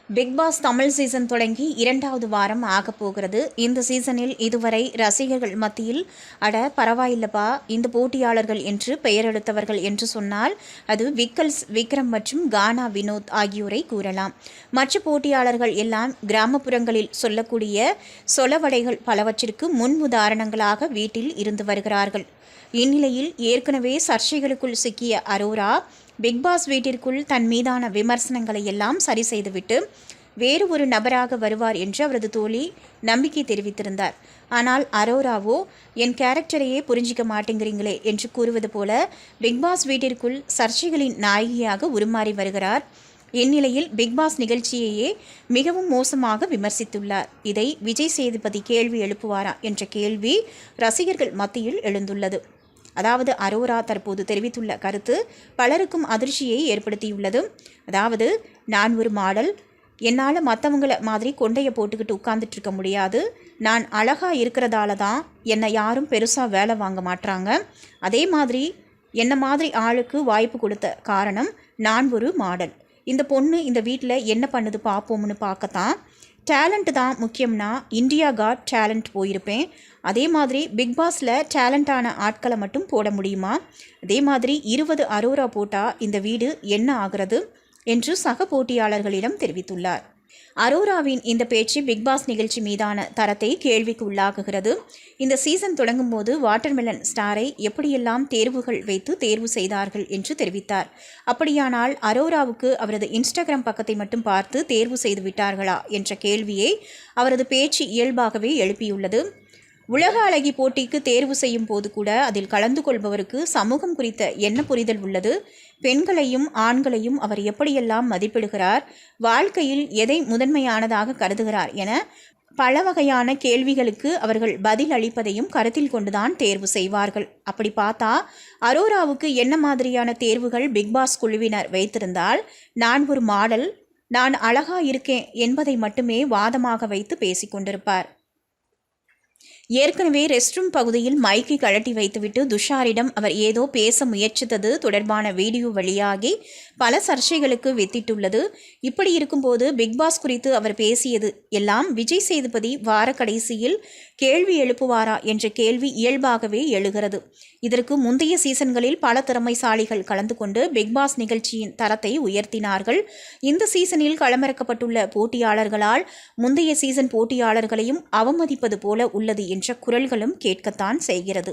Big pass Tamil season தொடங்கி 2வது வாரம் ஆகப் போகிறது. இந்த சீசனில் இதுவரை ரசிகர்கள் மத்தியில் அட பரவாயில்லப்பா இந்த போட்டியாளர்கள் என்று பெயர் எடுத்தவர்கள் என்று சொன்னால் அது விக்கல்ஸ், விக்ரம் மற்றும் கானா வினோத் ஆகியோரை கூறலாம். மற்ற போட்டியாளர்கள் எல்லாம் கிராமப்புறங்களில் சொல்லக்கூடிய சொலவடைகள் பலவற்றிற்கு முன் உதாரணங்களாக வீட்டில் இருந்து வருகிறார்கள். இந்நிலையில் ஏற்கனவே சர்ச்சைகளுக்குள் சிக்கிய அரோரா பிக்பாஸ் வீட்டிற்குள் தன் மீதான விமர்சனங்களை எல்லாம் சரி செய்துவிட்டு வேறு ஒரு நபராக வருவார் என்று அவரது தோழி நம்பிக்கை தெரிவித்திருந்தார். ஆனால் அரோராவோ என் கேரக்டரையே புரிஞ்சிக்க மாட்டேங்கிறீங்களே என்று கூறுவது போல பிக்பாஸ் வீட்டிற்குள் சர்ச்சைகளின் நாயகியாக உருமாறி வருகிறார். இந்நிலையில் பிக்பாஸ் நிகழ்ச்சியையே மிகவும் மோசமாக விமர்சித்துள்ளார். இதை விஜய் சேதுபதி கேள்வி எழுப்புவாரா என்ற கேள்வி ரசிகர்கள் மத்தியில் எழுந்துள்ளது. அதாவது அரோரா தற்போது தெரிவித்துள்ள கருத்து பலருக்கும் அதிர்ச்சியை ஏற்படுத்தியுள்ளது. அதாவது, நான் ஒரு மாடல், என்னால் மற்றவங்கள மாதிரி கொண்டையை போட்டுக்கிட்டு உட்கார்ந்துட்டு இருக்க முடியாது. நான் அழகாக இருக்கிறதால தான் என்னை யாரும் பெருசாக வேலை வாங்க மாட்டாங்க. அதே மாதிரி என்ன மாதிரி ஆளுக்கு வாய்ப்பு கொடுத்த காரணம் நான் ஒரு மாடல். இந்த பொண்ணு இந்த வீட்டில் என்ன பண்ணுது பார்ப்போம்னு பார்க்கத்தான். டேலண்ட்டு தான் முக்கியம்னா இந்தியா காட் டேலண்ட் போயிருப்பேன். அதே மாதிரி பிக் பாஸில் டேலண்டான ஆட்களை மட்டும் போட முடியுமா? அதே மாதிரி 20 அரோரா போட்டால் இந்த வீடு என்ன ஆகிறது என்று சக போட்டியாளர்களிடம் தெரிவித்துள்ளார். அரோராவின் இந்த பேச்சு பிக்பாஸ் நிகழ்ச்சி மீதான தரத்தை கேள்விக்கு உள்ளாக்குகிறது. இந்த சீசன் தொடங்கும் போது வாட்டர்மெலன் ஸ்டாரை எப்படியெல்லாம் தேர்வுகள் வைத்து தேர்வு செய்தார்கள் என்று தெரிவித்தார். அப்படியானால் அரோராவுக்கு அவரது இன்ஸ்டாகிராம் பக்கத்தை மட்டும் பார்த்து தேர்வு செய்து விட்டார்களா என்ற கேள்வியை அவரது பேச்சு இயல்பாகவே எழுப்பியுள்ளது. உலக அழகி போட்டிக்கு தேர்வு செய்யும் போது கூட அதில் கலந்து கொள்பவருக்கு சமூகம் குறித்த என்ன புரிதல் உள்ளது? பெண்களையும் ஆண்களையும் அவர் எப்படியெல்லாம் மதிப்பிடுகிறார்? வாழ்க்கையில் எதை முதன்மையானதாக கருதுகிறார் என பல வகையான கேள்விகளுக்கு அவர்கள் பதில் அளிப்பதையும் கருத்தில் கொண்டுதான் தேர்வு செய்வார்கள். அப்படி பார்த்தா அரோராவுக்கு என்ன மாதிரியான தேர்வுகள் பிக்பாஸ் குழுவினர் வைத்திருந்தால், நான் ஒரு மாடல், நான் அழகா இருக்கேன் என்பதை மட்டுமே வாதமாக வைத்து பேசிக்கொண்டிருப்பார். ஏற்கனவே ரெஸ்ட்ரூம் பகுதியில் மைக்கை கழட்டி வைத்துவிட்டு துஷாரிடம் அவர் ஏதோ பேச முயற்சித்தது தொடர்பான வீடியோ வெளியாகி பல சர்ச்சைகளுக்கு வித்திட்டுள்ளது. இப்படி இருக்கும்போது பிக்பாஸ் குறித்து அவர் பேசியது எல்லாம் விஜய் சேதுபதி வார கடைசியில் கேள்வி எழுப்புவாரா என்ற கேள்வி இயல்பாகவே எழுகிறது. இதற்கு முந்தைய சீசன்களில் பல திறமைசாலிகள் கலந்து கொண்டு பிக்பாஸ் நிகழ்ச்சியின் தரத்தை உயர்த்தினார்கள். இந்த சீசனில் களமிறக்கப்பட்டுள்ள போட்டியாளர்களால் முந்தைய சீசன் போட்டியாளர்களையும் அவமதிப்பது போல உள்ளது என்ற குரல்களும் கேட்கத்தான் செய்கிறது.